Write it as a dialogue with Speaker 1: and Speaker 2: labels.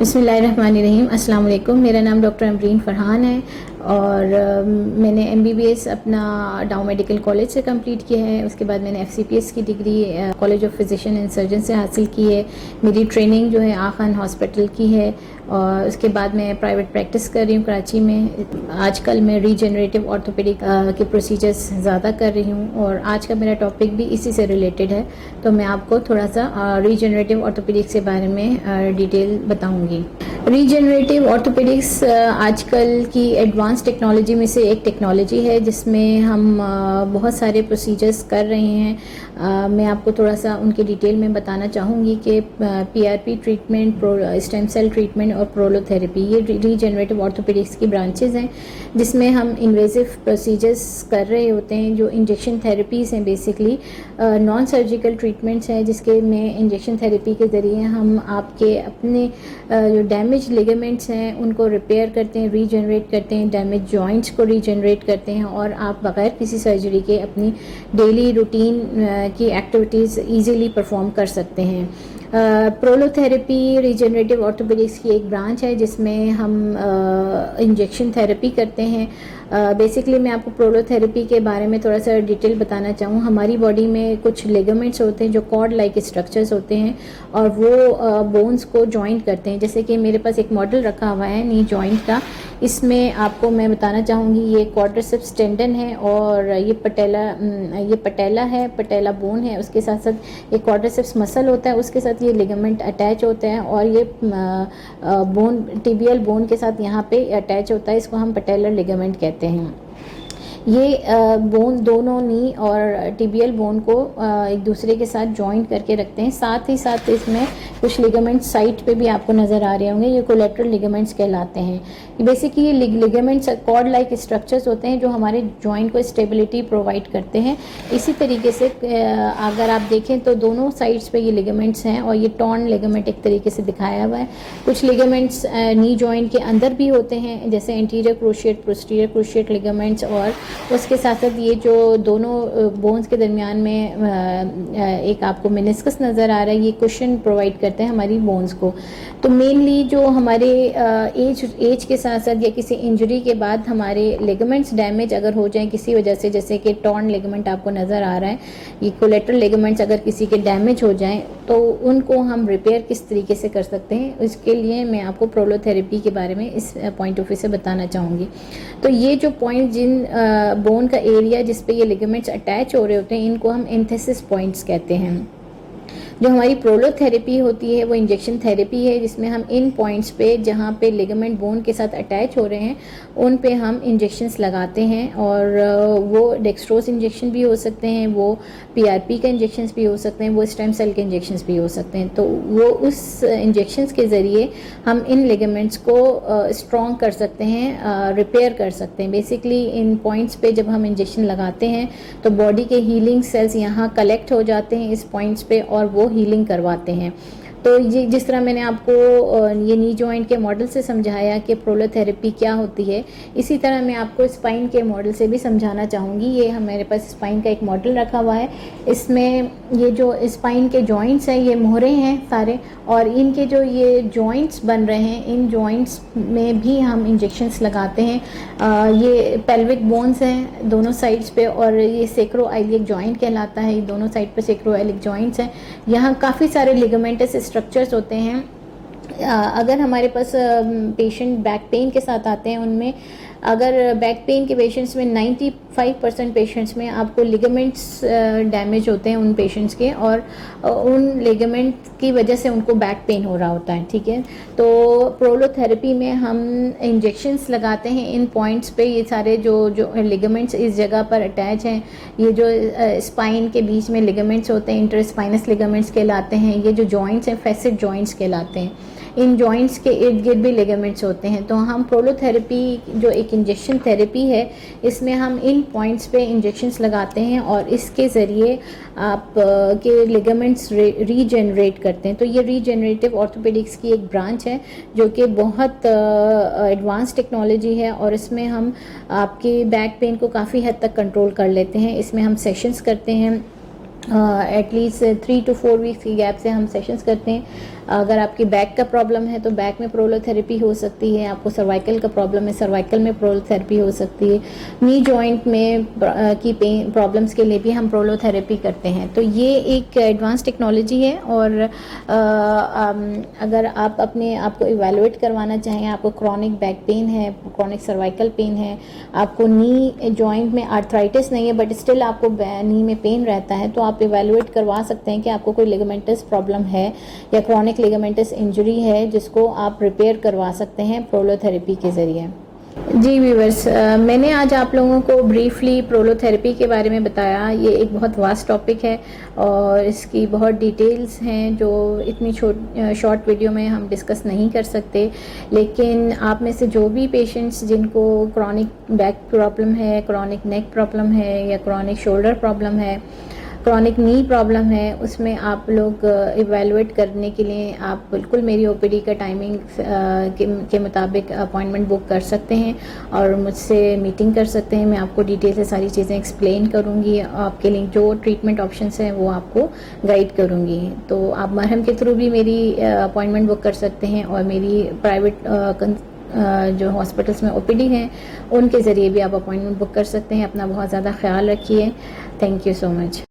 Speaker 1: बिस्मिल्लाहिर्रहमानिर्रहीम। अस्सलाम वालेकुम। मेरा नाम डॉक्टर अमरीन फ़रहान है और मैंने MBBS अपना डाउ मेडिकल कॉलेज से कंप्लीट किया है। उसके बाद मैंने FCPS की degree college of physician and surgeon से हासिल की है। मेरी ट्रेनिंग जो है आखान हॉस्पिटल की है और उसके बाद मैं प्राइवेट प्रैक्टिस कर रही हूँ कराची में। आजकल मैं रीजनरेटिव ऑर्थोपेडिक के प्रोसीजर्स ज़्यादा कर रही हूँ और आज का मेरा टॉपिक भी इसी से रिलेटेड है, तो मैं आपको थोड़ा सा रीजनरेटिव ऑर्थोपेडिक्स के बारे में डिटेल बताऊँगी। रीजनरेटिव ऑर्थोपेडिक्स आजकल की एडवांस टेक्नोलॉजी में से एक टेक्नोलॉजी है जिसमें हम बहुत सारे प्रोसीजर्स कर रहे हैं। मैं आपको थोड़ा सा उनके डिटेल में बताना चाहूँगी कि PRP treatment, stem cell treatment और प्रोलोथेरेपी, ये रीजनरेटिव ऑर्थोपेडिक्स की ब्रांचेस हैं जिसमें हम इन्वेजिव प्रोसीजर्स कर रहे होते हैं। जो इंजेक्शन थेरेपीज़ हैं, बेसिकली नॉन सर्जिकल ट्रीटमेंट्स हैं जिसके में इंजेक्शन थेरेपी के ज़रिए हम आपके अपने जो डैमेज लिगामेंट्स हैं उनको रिपेयर करते हैं, रीजनरेट करते हैं, डैमेज जॉइंट्स को रीजनरेट करते हैं और आप बग़ैर किसी सर्जरी के अपनी डेली रूटीन की एक्टिविटीज़ ईज़िली परफॉर्म कर सकते हैं। प्रोलोथेरेपी रीजनरेटिव ऑर्थोपेडिक्स की एक ब्रांच है जिसमें हम इंजेक्शन थेरेपी करते हैं। बेसिकली मैं आपको प्रोलोथेरेपी के बारे में थोड़ा सा डिटेल बताना चाहूँ। हमारी बॉडी में कुछ लिगामेंट्स होते हैं जो कॉर्ड लाइक स्ट्रक्चर्स होते हैं और वो बोन्स को जॉइंट करते हैं। जैसे कि मेरे पास एक मॉडल रखा हुआ है नी जॉइंट का, इसमें आपको मैं बताना चाहूँगी ये क्वाड्रिसेप्स टेंडन है और ये पटेला है, पटेला बोन है। उसके साथ साथ ये क्वाड्रिसेप्स मसल होता है, उसके साथ ये लिगामेंट अटैच होते हैं और ये बोन टिबियल बोन के साथ यहाँ पे अटैच होता है। इसको हम पटेलर लिगामेंट कहते हैं। ये बोन दोनों नी और टिबियल बोन को एक दूसरे के साथ जॉइंट करके रखते हैं। साथ ही साथ इसमें कुछ लिगामेंट्स साइड पे भी आपको नज़र आ रहे होंगे, ये कोलेटरल लिगामेंट्स कहलाते हैं। बेसिकली ये लिगामेंट्स कॉर्ड लाइक स्ट्रक्चर्स होते हैं जो हमारे जॉइंट को स्टेबिलिटी प्रोवाइड करते हैं। इसी तरीके से अगर आप देखें तो दोनों साइड्स पे ये लिगामेंट्स हैं और ये टॉर्न लिगामेंट एक तरीके से दिखाया हुआ है। कुछ लिगामेंट्स नी जॉइंट के अंदर भी होते हैं जैसे anterior cruciate, posterior cruciate ligaments, और उसके साथ साथ ये जो दोनों बोन्स के दरमियान में एक आपको मेनिस्कस नज़र आ रहा है, ये कुशन प्रोवाइड करते हैं हमारी बोन्स को। तो मेनली जो हमारे एज के साथ साथ या किसी इंजरी के बाद हमारे लिगामेंट्स डैमेज अगर हो जाएं किसी वजह से, जैसे कि टॉर्न लिगामेंट आपको नज़र आ रहा है, ये कोलेटरल लिगामेंट्स अगर किसी के डैमेज हो जाएं तो उनको हम रिपेयर किस तरीके से कर सकते हैं, इसके लिए मैं आपको प्रोलोथेरेपी के बारे में इस पॉइंट ऑफ व्यू से बताना चाहूँगी। तो ये जो पॉइंट जिन बोन का एरिया जिस पे ये लिगामेंट्स अटैच हो रहे होते हैं इनको हम एंथेसिस पॉइंट्स कहते हैं। जो हमारी प्रोलोथेरेपी होती है वो इंजेक्शन थेरेपी है जिसमें हम इन पॉइंट्स पे जहाँ पे लिगामेंट बोन के साथ अटैच हो रहे हैं उन पे हम इंजेक्शंस लगाते हैं और वो डेक्स्ट्रोज इंजेक्शन भी हो सकते हैं, वो PRP के इंजेक्शंस भी हो सकते हैं, वो स्टेम सेल के इंजेक्शंस भी हो सकते हैं। तो वो उस इंजेक्शंस के ज़रिए हम इन लिगामेंट्स को स्ट्रॉन्ग कर सकते हैं, रिपेयर कर सकते हैं। बेसिकली इन पॉइंट्स पे जब हम इंजेक्शन लगाते हैं तो बॉडी के हीलिंग सेल्स यहाँ कलेक्ट हो जाते हैं इस पॉइंट्स पे और वो हीलिंग करवाते हैं। तो ये जिस तरह मैंने आपको ये नी जॉइंट के मॉडल से समझाया कि प्रोलोथेरेपी क्या होती है, इसी तरह मैं आपको स्पाइन के मॉडल से भी समझाना चाहूँगी। ये हमारे पास स्पाइन का एक मॉडल रखा हुआ है। इसमें ये जो स्पाइन के जॉइंट्स हैं ये मोहरे हैं सारे, और इनके जो ये जॉइंट्स बन रहे हैं इन जॉइंट्स में भी हम इंजेक्शंस लगाते हैं। ये पेल्विक बोन्स हैं दोनों साइड्स पे और ये सेक्रोआइलिक जॉइंट कहलाता है। ये दोनों साइड पे सेक्रोआइलिक जॉइंट्स हैं। यहाँ काफ़ी सारे लिगामेंटस स्ट्रक्चर्स होते हैं। अगर हमारे पास पेशेंट बैक पेन के साथ आते हैं, उनमें अगर बैक पेन के पेशेंट्स में 95% पेशेंट्स में आपको लिगामेंट्स डैमेज होते हैं उन पेशेंट्स के, और उन लिगामेंट की वजह से उनको बैक पेन हो रहा होता है। ठीक है, तो प्रोलोथेरेपी में हम इंजेक्शंस लगाते हैं इन पॉइंट्स पे। ये सारे जो लिगामेंट्स इस जगह पर अटैच हैं, ये जो स्पाइन के बीच में लिगामेंट्स होते हैं इंटरस्पाइनस लिगामेंट्स कहलाते हैं। ये जो जॉइंट्स हैं फैसेट जॉइंट्स कहलाते हैं। इन जॉइंट्स के इर्द गिर्द भी लिगामेंट्स होते हैं। तो हम प्रोलोथेरेपी जो एक इंजेक्शन थेरेपी है इसमें हम इन पॉइंट्स पे इंजेक्शंस लगाते हैं और इसके ज़रिए आप के लिगामेंट्स रीजनरेट करते हैं। तो ये रीजनरेटिव ऑर्थोपेडिक्स की एक ब्रांच है जो कि बहुत एडवांस टेक्नोलॉजी है और इसमें हम आपके बैक पेन को काफ़ी हद तक कंट्रोल कर लेते हैं। इसमें हम सेशंस करते हैं एटलीस्ट 3 to 4 वीक्स की गैप से हम सेशंस करते हैं। अगर आपकी बैक का प्रॉब्लम है तो बैक में प्रोलोथेरेपी हो सकती है, आपको सर्वाइकल का प्रॉब्लम है सर्वाइकल में प्रोलोथेरेपी हो सकती है, नी जॉइंट में की पेन प्रॉब्लम्स के लिए भी हम प्रोलोथेरेपी करते हैं। तो ये एक एडवांस टेक्नोलॉजी है और अगर आप अपने आप को इवैल्यूएट करवाना चाहें, आपको क्रॉनिक बैक पेन है, क्रॉनिक सर्वाइकल पेन है, आपको नी जॉइंट में आर्थराइटिस नहीं है बट स्टिल आपको नी में पेन रहता है, तो आप इवैल्यूएट करवा सकते हैं कि आपको कोई लिगामेंटस प्रॉब्लम है या क्रॉनिक लिगामेंटस इंजरी है जिसको आप रिपेयर करवा सकते हैं प्रोलोथेरेपी के ज़रिए। जी व्यूअर्स, मैंने आज आप लोगों को ब्रीफली प्रोलोथेरेपी के बारे में बताया। ये एक बहुत वास्ट टॉपिक है और इसकी बहुत डिटेल्स हैं जो इतनी शॉर्ट वीडियो में हम डिस्कस नहीं कर सकते, लेकिन आप में से जो भी पेशेंट्स जिनको क्रॉनिक बैक प्रॉब्लम है, क्रॉनिक नेक प्रॉब्लम है या क्रॉनिक शोल्डर प्रॉब्लम है, क्रॉनिक नी प्रॉब्लम है, उसमें आप लोग इवैल्यूएट करने के लिए आप बिल्कुल मेरी ओपीडी का टाइमिंग के मुताबिक अपॉइंटमेंट बुक कर सकते हैं और मुझसे मीटिंग कर सकते हैं। मैं आपको डिटेल से सारी चीज़ें एक्सप्लेन करूँगी, आपके लिए जो ट्रीटमेंट ऑप्शंस हैं वो आपको गाइड करूँगी। तो आप मरहम के थ्रू भी मेरी अपॉइंटमेंट बुक कर सकते हैं और मेरी प्राइवेट जो हॉस्पिटल्स में ओपीडी हैं उनके ज़रिए भी आप अपॉइंटमेंट बुक कर सकते हैं। अपना बहुत ज़्यादा ख्याल रखिए। Thank you so much.